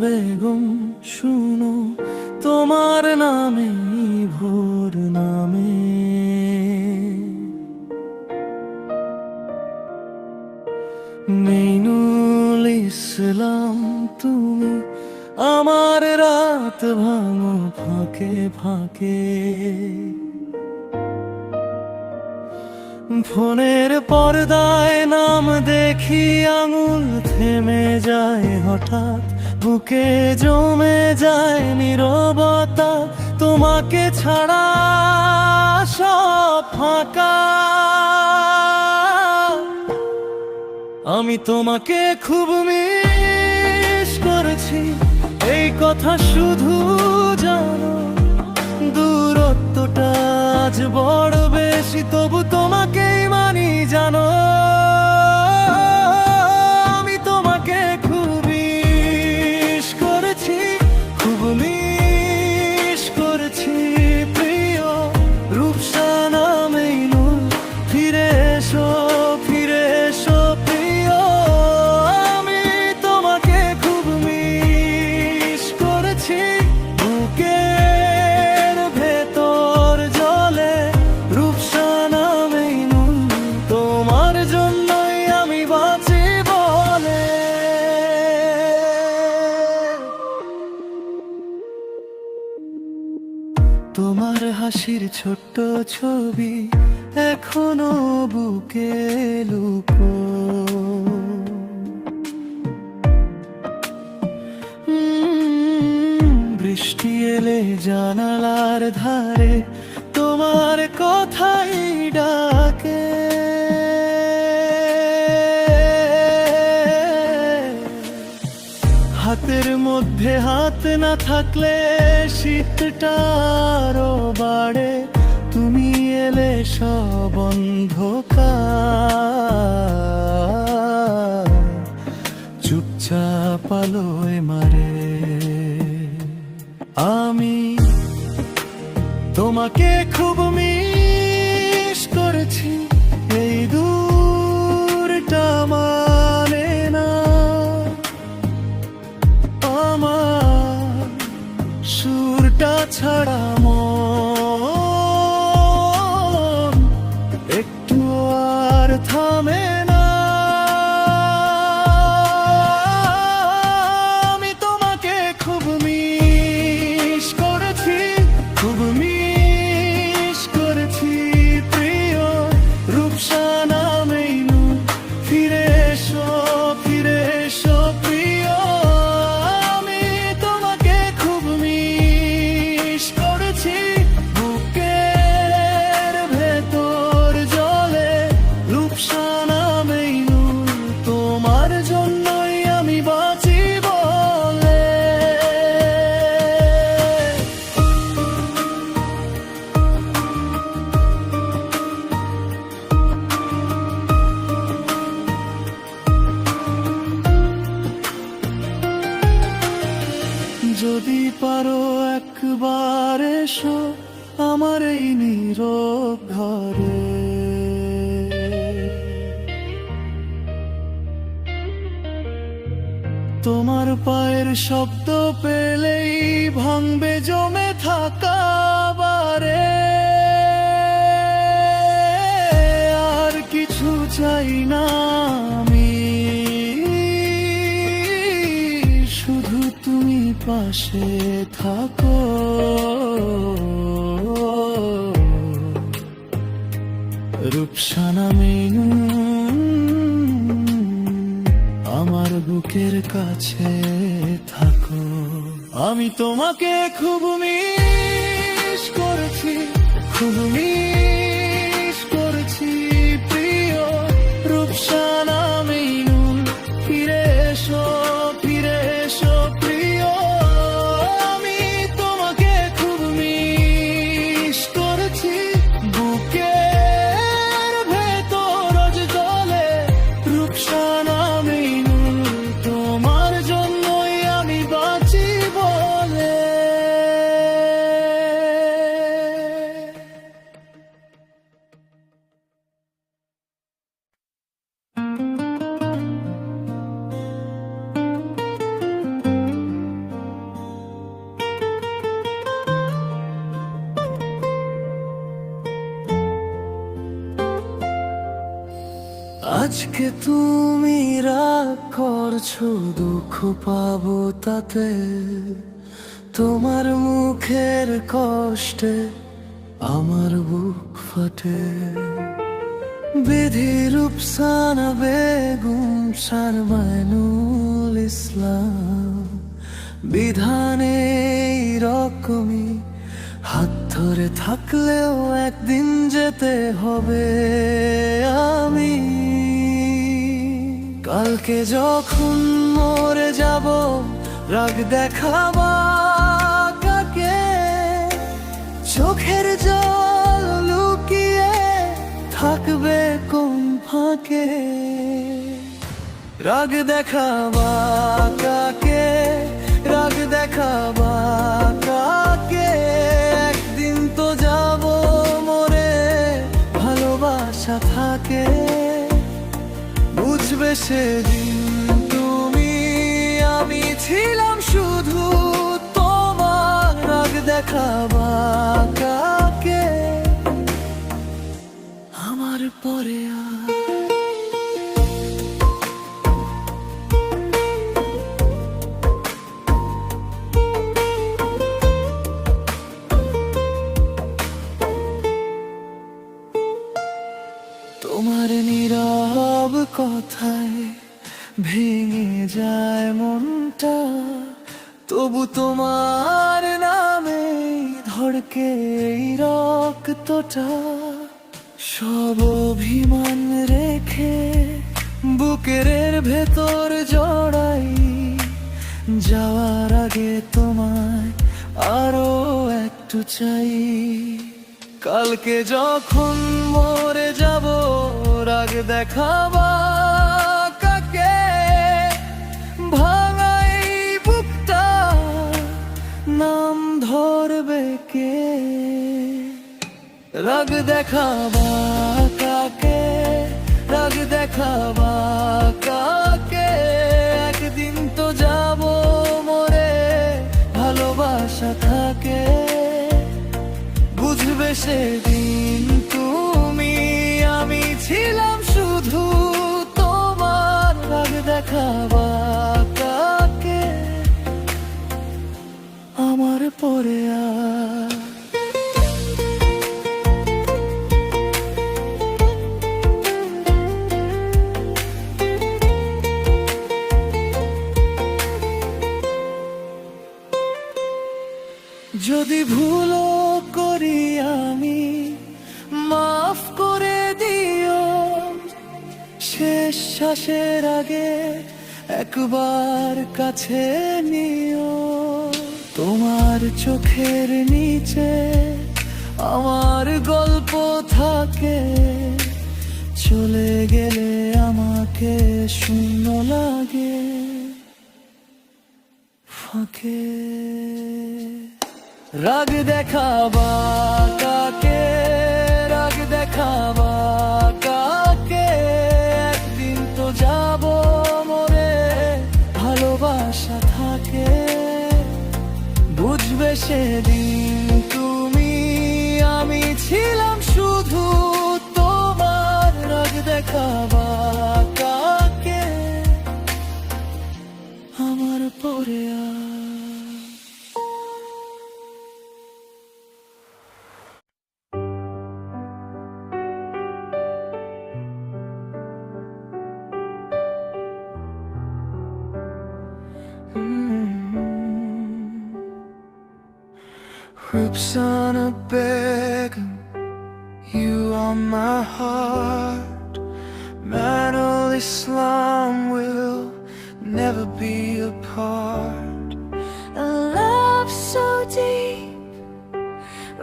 বেগম শুনো, তোমার নামে ভোর নামে। মেইনুল ইসলাম তুমি আমার রাত ভাঙো ফাঁকে ফাঁকে। ফোনের পর্দায় নাম দেখি আঙুল থেমে যায় হঠাৎ, বুকে জমে যায় নীরবতা, তোমাকে ছাড়া সব ফাঁকা। আমি তোমাকে খুব মিস করেছি, এই কথা শুধু জানো। দূরত্বটা আজ বড় বেশি, তবু তোমাকেই মানি জানো। আমি তোমাকে খুব মিস করেছি, খুব মিস করেছি প্রিয় রূপসানা মেইনুল। ফিরে এসো, ফিরে এসো প্রিয়। আমি তোমাকে খুব মিস করেছি, বুকের ভেতর জলে রূপসানা মেইনুল। তোমার জন্যই আমি বাঁচি বলে। তোমার হাসির ছোট্ট ছবি এখনো বুকে লুকো। বৃষ্টি এলে জানালার ধারে তোমার কথাই ডাকে। হাতের মধ্যে হাত না থাকলে শীতটা আরো বাড়ে, তুমি এলে সব অন্ধকার চুপচাপ আলোয় মারে। আমি তোমাকে খুব মিস করেছি, এই দূরটা মানে না আমার সুরটা ছাড়া মন একটু আর থামে না। আমি তোমাকে খুব মিস করেছি, খুব মিস করেছি প্রিয় রূপসানা মেইনুল। ফিরে এসো, ফিরে এসো প্রিয়। আমি তোমাকে খুব মিস করেছি, বুকের ভেতর জলে রূপসানা মেইনুল। তোমার জন্যই আমি বাঁচি বলে। যদি পারো একবার এসো আমার এই নীরব ঘরে। তোমার পায়ের শব্দ পেলেই ভাঙবে জমে থাকা বারে। আর কিছু চাই না আমি, শুধু তুমি পাশে থাকো। রূপসানা মেইনুল আমার বুকের কাছে থাকো। আমি তোমাকে খুব মিস করেছি, খুব মিস করেছি প্রিয় রূপসানা মেইনুল। ফিরে এসো, ফিরে এসো প্রিয়। আমি তোমাকে খুব মিস করেছি, বুকের ভেতর জলে রূপসানা মেইনুল। তোমার জন্যই আমি বাঁচি বলে। আজকে তুমি রাগ করছো, দুঃখ পাবো তাতে। তোমার মুখের কষ্টে আমার বুক ফাটে। বিধি রূপসানা বেগম শারমাইনুল ইসলাম, বিধানে রকমই হাত ধরে থাকলেও একদিন যেতে হবে। আমি কালকে যখন মরে যাব, রাগ দেখাবা কাকে? চোখের জল লুকিয়ে থাকবে কোন ফাঁকে? রাগ দেখাবা কাকে? রাগ দেখাবা কাকে? একদিন তো যাব মরে, ভালোবাসা থাকে। বুঝবে সেদিন তুমি, আমি ছিলাম শুধু তোমার। রাগ দেখাবা কাকে? আমার পরে তোমার নীরব কথায় ভেঙে যায় মনটা, তবু তোমার নামে ধড়কে এই রক্তটা। সব অভিমান রেখে বুকের ভেতর জড়াই, যাওয়ার আগে তোমায় আরো একটু চাই। কালকে যখন মরে যাব, রাগ দেখাবা কাকে? ভাঙাই বুকটা নাম ধরবে কে? রাগ দেখাবা কাকে? রাগ দেখাবা কাকে? একদিন তো যাব মরে, ভালোবাসা থাকে। বুঝবে সেদিন তুমি, আমি ছিলাম শুধু তোমার। রাগ দেখাবা কাকে? আমার পরে যদি ভুলও করি আমি, মাফ করে দিও। শেষ শ্বাসের আগে একবার কাছে নিও। তোমার চোখের নিচে আমার গল্প থাকে। চলে গেলে আমাকে শূন্য লাগে ফাঁকে। রাগ দেখাবা কাকে? রাগ দেখাবা কাকে? একদিন তো যাব মরে, ভালোবাসা থাকে। বুঝবে সেদিন তুমি, আমি ছিলাম শুধু তোমার। রাগ দেখাবা কাকে? আমার পরে Rupsana Begum, you are my heart. Manul Islam will never be apart. A love so deep,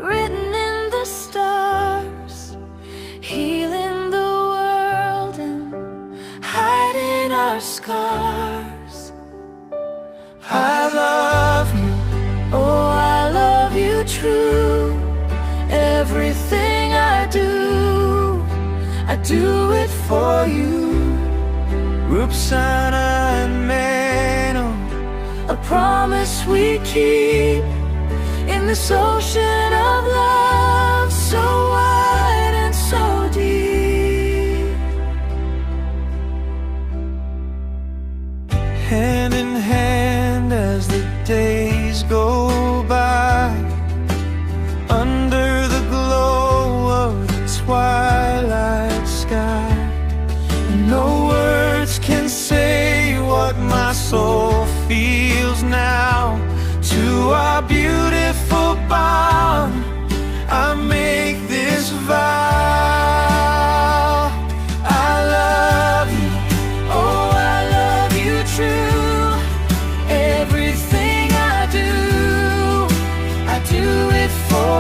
written in the stars, healing the world and hiding our scars. I love you, Oh, I love you true. Everything I do it for you. Rupsana and Manul, A promise we keep in this ocean of love, so wide and so deep.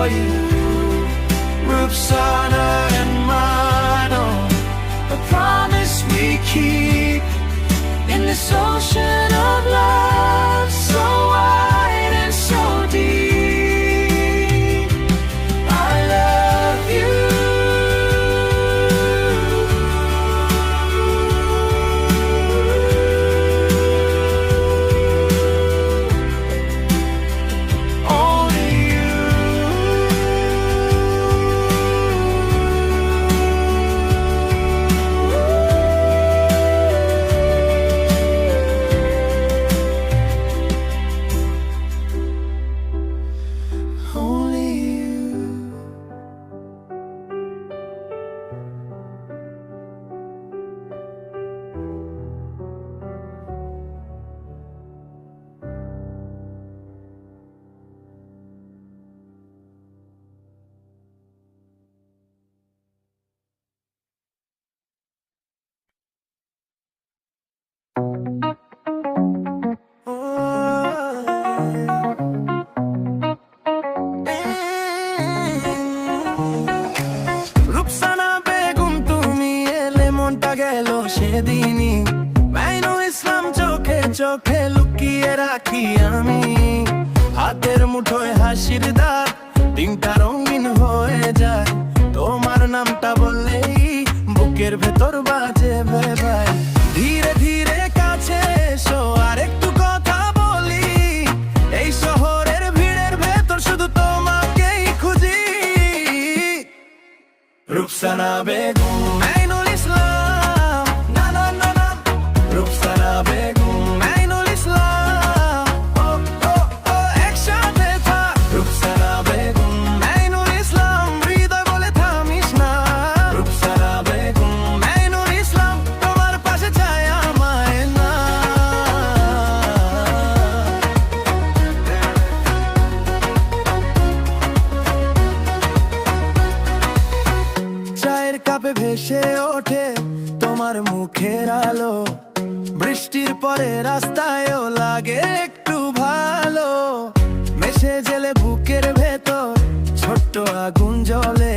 you, Rukhsana and Mano. A promise we keep in this ocean of love, so wide and so deep. I love you. Only you. Only you. Rukhsana Begum তুমি এলে মনটা গেল সেদিনই, মাইনুল ইসলাম চোখে চোখে লুকিয়ে রাখি আমি। হাতের মুঠোয় হাসির দাগ, দিনটা রঙিন হয়ে যায়। তোমার নামটা বললেই বুকের ভেতর বাজে ভাই। ধীরে ধীরে কাছে এসো, আর একটু কথা বলি। এই শহরের ভিড়ের ভেতর শুধু তোমাকেই খুঁজি। রুকসানা বেগম, মাইনুল ইসলাম, না না না না। রুকসানা বেগম, মাইনুল ইসলাম, ও ও ও একসাথে থাক। রুকসানা বেগম, মাইনুল ইসলাম, হৃদয় বলে থামিস না। রুকসানা বেগম, মাইনুল ইসলাম, তোমার পাশে চাই আমায় না। চায়ের কাপে ভেসে ওঠে তোমার মুখের আলো, বৃষ্টির পরে রাস্তায়ও লাগে একটু ভালো। মেশে জেলে বুকের ভেতর ছোট্ট আগুন জ্বলে,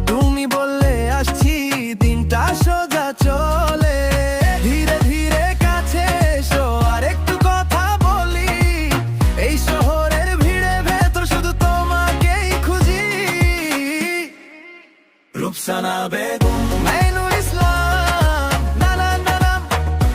তুমি বললে আসছি দিনটা সোজা চলে। ধীরে ধীরে কাছে এসো, আর একটু কথা বলি। এই শহরের ভিড়ে ভেতর শুধু তোমাকেই খুঁজি। রুকসানা বেগম, মাইনুল ইসলাম, না না না না।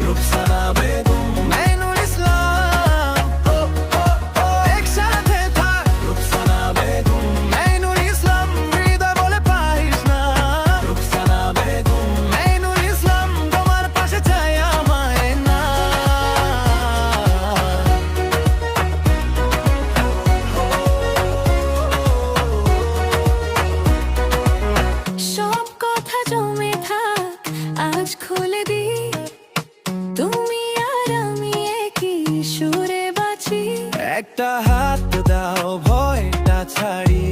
রুকসানা বেগম, মাইনুল ইসলাম, ও ও ও একসাথে থাক। রুকসানা বেগম, মাইনুল ইসলাম, হৃদয় বলে পারিস না। রুকসানা বেগম, মাইনুল ইসলাম, তোমার পাশে চাই আমায় না। সব কথা জমে থাক, আজ খুলে দি। তুমি আর আমি একই সুরে বাঁচি। একটা হাত দাও, ভয়টা ছাড়ি।